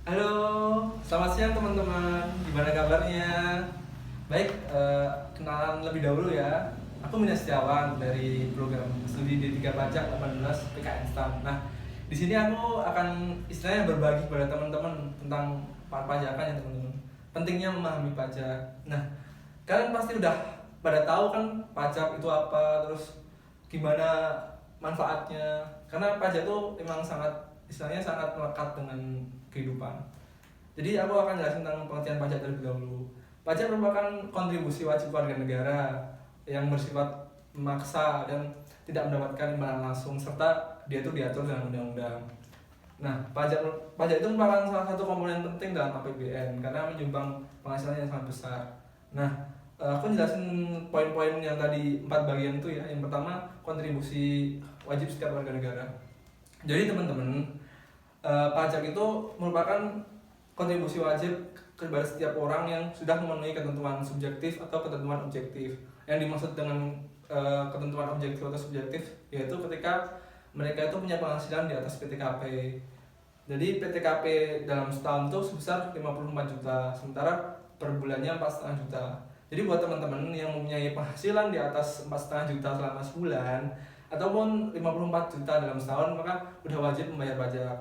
Halo, selamat siang teman-teman. Gimana kabarnya? Baik, kenalan lebih dahulu ya. Aku Minas Setiawan dari program studi D3 Pajak 18 PKN STAN. Nah, di sini aku akan istilahnya berbagi kepada teman-teman tentang pajakan ya teman-teman. Pentingnya memahami pajak. Nah, kalian pasti udah pada tahu kan pajak itu apa, terus gimana manfaatnya. Karena pajak itu emang sangat istilahnya sangat melekat dengan kehidupan. Jadi aku akan jelasin tentang pengertian pajak terlebih dahulu. Pajak merupakan kontribusi wajib warga negara yang bersifat memaksa dan tidak mendapatkan imbalan langsung serta dia itu diatur dengan undang-undang. Nah, pajak pajak itu merupakan salah satu komponen penting dalam APBN karena menyumbang penghasilan yang sangat besar. Nah, aku jelasin poin-poin yang tadi 4 bagian itu ya. Yang pertama, kontribusi wajib setiap warga negara. Jadi teman-teman, pajak itu merupakan kontribusi wajib kepada setiap orang yang sudah memenuhi ketentuan subjektif atau ketentuan objektif. Yang dimaksud dengan ketentuan objektif atau subjektif yaitu ketika mereka itu punya penghasilan di atas PTKP. Jadi PTKP dalam setahun itu sebesar 54 juta, sementara per bulannya 4,5 juta. Jadi buat teman-teman yang mempunyai penghasilan di atas 4,5 juta selama sebulan ataupun 54 juta dalam setahun, maka udah wajib membayar pajak.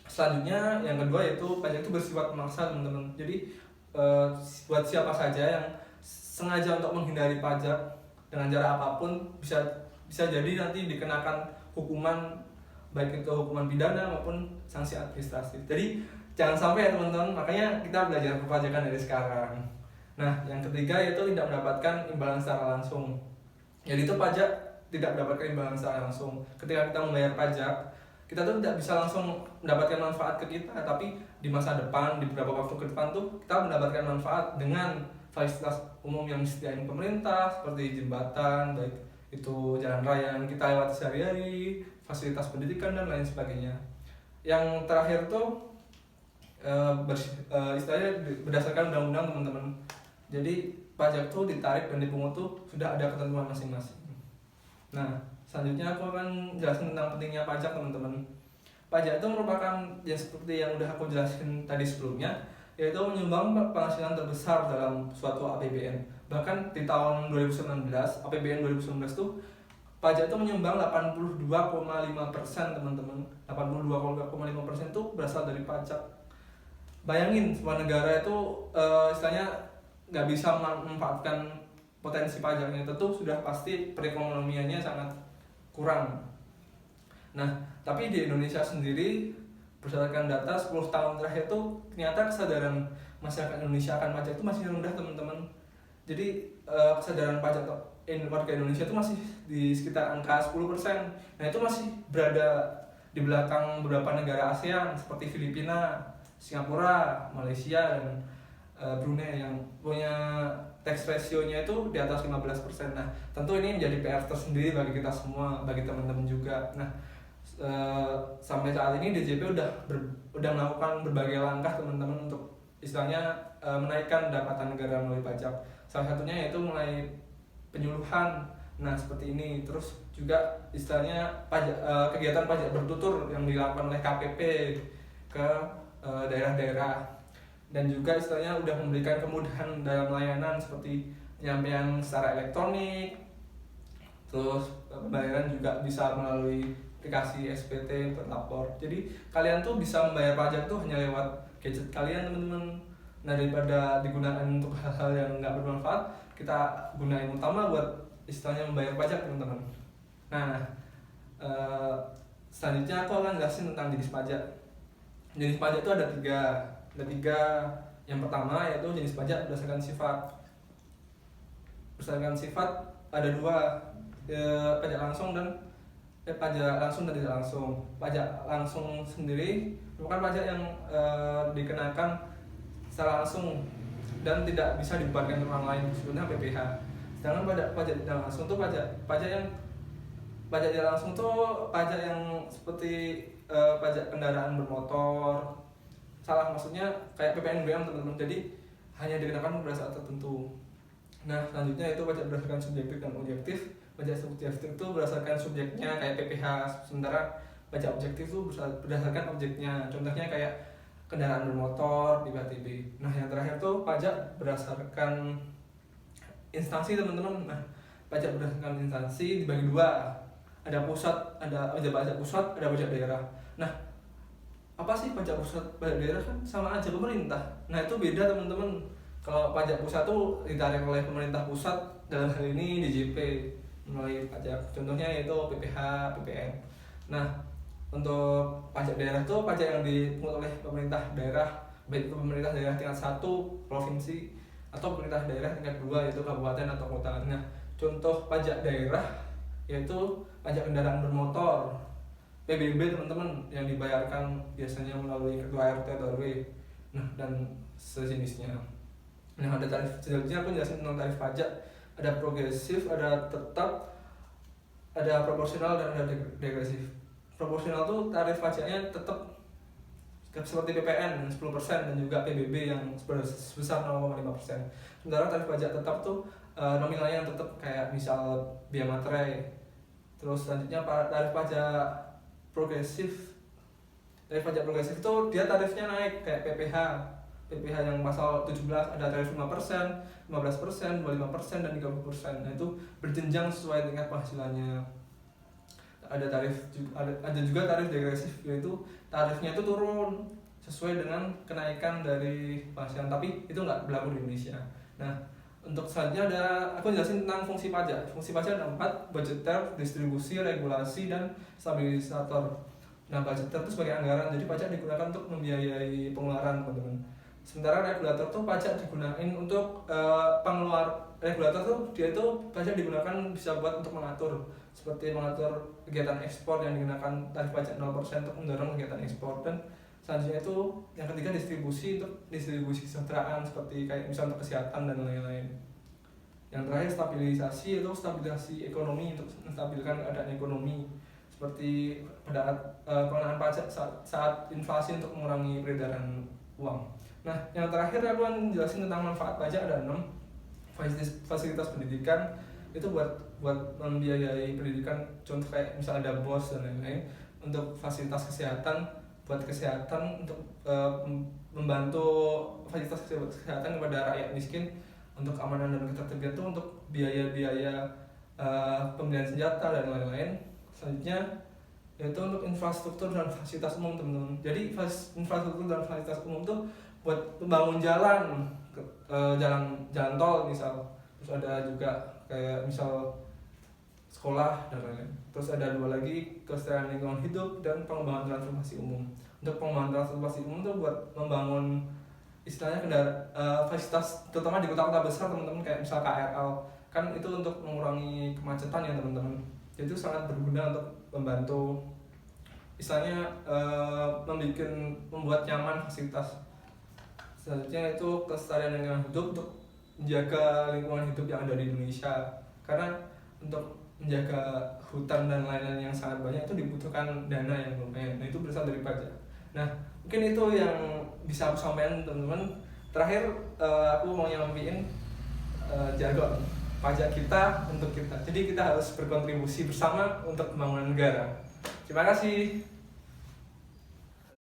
Selanjutnya yang kedua yaitu pajak itu bersifat memaksa teman-teman. Jadi buat siapa saja yang sengaja untuk menghindari pajak dengan cara apapun bisa bisa jadi nanti dikenakan hukuman, baik itu hukuman pidana maupun sanksi administratif. Jadi jangan sampai ya teman-teman, makanya kita belajar perpajakan dari sekarang. Nah, yang ketiga yaitu tidak mendapatkan imbalan secara langsung. Jadi itu pajak tidak mendapatkan imbalan secara langsung. Ketika kita membayar pajak, kita tuh tidak bisa langsung mendapatkan manfaat ke kita, tapi di masa depan, di beberapa waktu ke depan tuh kita mendapatkan manfaat dengan fasilitas umum yang disediakan pemerintah seperti jembatan, baik itu jalan raya yang kita lewati sehari-hari, fasilitas pendidikan dan lain sebagainya. Yang terakhir tuh istilahnya berdasarkan undang-undang teman-teman. Jadi pajak tuh ditarik dan dipungut tuh sudah ada ketentuan masing-masing. Nah, selanjutnya aku akan jelasin tentang pentingnya pajak teman-teman. Pajak itu merupakan ya seperti yang udah aku jelasin tadi sebelumnya, yaitu menyumbang penghasilan terbesar dalam suatu APBN. Bahkan di tahun 2019, APBN 2019 tuh pajak itu menyumbang 82,5% teman-teman. 82,5% itu berasal dari pajak. Bayangin sebuah negara itu istilahnya nggak bisa memanfaatkan potensi pajaknya, tentu sudah pasti perekonomiannya sangat kurang. Nah, tapi di Indonesia sendiri berdasarkan data 10 tahun terakhir itu ternyata kesadaran masyarakat Indonesia akan pajak itu masih rendah teman-teman. Jadi kesadaran pajak warga Indonesia itu masih di sekitar angka 10%. Nah, itu masih berada di belakang beberapa negara ASEAN seperti Filipina, Singapura, Malaysia, dan Brunei yang punya tax ratio-nya itu di atas 15%. Nah, tentu ini menjadi PR tersendiri bagi kita semua, bagi teman-teman juga. Nah, sampai saat ini DJP udah melakukan berbagai langkah teman-teman untuk istilahnya menaikkan pendapatan negara melalui pajak. Salah satunya yaitu mulai penyuluhan. Nah, seperti ini. Terus juga istilahnya kegiatan pajak bertutur yang dilakukan oleh KPP ke daerah-daerah, dan juga istilahnya udah memberikan kemudahan dalam layanan seperti penyampaian secara elektronik, terus pembayaran juga bisa melalui aplikasi SPT berlapor. Jadi kalian tuh bisa membayar pajak tuh hanya lewat gadget kalian teman-teman. Nah, daripada digunakan untuk hal-hal yang nggak bermanfaat, kita gunain utama buat istilahnya membayar pajak teman-teman. Nah, selanjutnya aku akan jelasin tentang jenis pajak. Jenis pajak itu ada tiga. Yang pertama yaitu jenis pajak berdasarkan sifat. Berdasarkan sifat ada dua, pajak langsung dan pajak langsung dan tidak langsung. Pajak langsung sendiri merupakan pajak yang dikenakan secara langsung dan tidak bisa dibebankan ke orang lain, sebenarnya PPh. Sedangkan pajak tidak langsung itu pajak tidak langsung tuh pajak yang seperti pajak kendaraan bermotor. Salah, maksudnya kayak PPNBM teman-teman. Jadi hanya dikenakan pada saat tertentu. Nah, selanjutnya itu pajak berdasarkan subjektif dan objektif. Pajak subjektif itu berdasarkan subjeknya kayak PPh, sementara pajak objektif itu berdasarkan objeknya. Contohnya kayak kendaraan bermotor, PPHTB. Nah yang terakhir tuh pajak berdasarkan instansi teman-teman. Nah pajak berdasarkan instansi dibagi dua, ada pusat, ada pajak pusat, ada pajak daerah. Nah apa sih pajak pusat, pajak daerah? Kan sama aja pemerintah. Nah itu beda teman-teman. Kalau pajak pusat tuh ditarik oleh pemerintah pusat, dalam hal ini DJP melalui pajak, contohnya yaitu PPH, PPN. Nah untuk pajak daerah tuh pajak yang dipungut oleh pemerintah daerah, baik itu pemerintah daerah tingkat 1 provinsi atau pemerintah daerah tingkat 2 yaitu kabupaten atau kota. Nah contoh pajak daerah yaitu pajak kendaraan bermotor, PBB teman-teman, yang dibayarkan biasanya melalui ketua RT atau RW, nah dan sejenisnya. Nah ada tarif, selanjutnya aku jelasin tentang tarif pajak. Ada progresif, ada tetap, ada proporsional, dan ada degresif. Proporsional tuh tarif pajaknya tetap seperti PPN 10% dan juga PBB yang sebesar 0,5%. Sementara tarif pajak tetap tuh nominalnya yang tetap, kayak misal biaya materai. Terus selanjutnya tarif pajak progresif. Tarif pajak progresif itu dia tarifnya naik kayak PPH yang pasal 17 ada tarif 5%, 15%, 25%, dan 30%. Nah itu berjenjang sesuai tingkat penghasilannya. Ada juga tarif degresif, yaitu tarifnya itu turun sesuai dengan kenaikan dari penghasilan, tapi itu nggak berlaku di Indonesia. Nah untuk selanjutnya aku jelasin tentang fungsi pajak. Fungsi pajak ada 4: budgeter, distribusi, regulasi, dan stabilisator. Nah budgeter itu sebagai anggaran, jadi pajak digunakan untuk membiayai pengeluaran teman-teman. Sementara regulator tuh pajak digunakan untuk regulator tuh dia itu pajak digunakan bisa buat untuk mengatur, seperti mengatur kegiatan ekspor yang digunakan tarif pajak 0% untuk mendorong kegiatan ekspor. Dan selanjutnya itu yang ketiga distribusi, untuk distribusi kesejahteraan seperti kayak misal untuk kesehatan dan lain-lain. Yang terakhir stabilisasi, itu stabilisasi ekonomi untuk menstabilkan keadaan ekonomi, seperti pengenaan pajak saat inflasi untuk mengurangi peredaran uang. Nah yang terakhir aku akan jelasin tentang manfaat pajak. Ada 6: fasilitas pendidikan, itu buat membiayai pendidikan, contoh kayak misal ada BOS dan lain-lain. Untuk fasilitas kesehatan, buat kesehatan, untuk membantu fasilitas kesehatan kepada rakyat miskin. Untuk keamanan dan ketertiban itu untuk biaya-biaya pembelian senjata dan lain-lain. Selanjutnya yaitu untuk infrastruktur dan fasilitas umum teman-teman. Jadi infrastruktur dan fasilitas umum itu buat membangun jalan, jalan tol misal. Terus ada juga kayak misal sekolah dan lain-lain. Terus ada 2 lagi, kelestarian lingkungan hidup dan pengembangan transportasi umum. Untuk pengembangan transportasi umum itu buat membangun istilahnya fasilitas, terutama di kota-kota besar teman-teman, kayak misal KRL kan, itu untuk mengurangi kemacetan ya teman-teman. Jadi itu sangat berguna untuk membantu istilahnya membuat nyaman fasilitas. Selanjutnya itu kelestarian lingkungan hidup, untuk menjaga lingkungan hidup yang ada di Indonesia, karena untuk menjaga hutan dan lain-lain yang sangat banyak itu dibutuhkan dana yang lumayan. Nah itu berasal dari pajak. Nah mungkin itu yang bisa aku sampaikan teman-teman. Terakhir aku mau nyampein jargon pajak kita untuk kita. Jadi kita harus berkontribusi bersama untuk pembangunan negara. Terima kasih.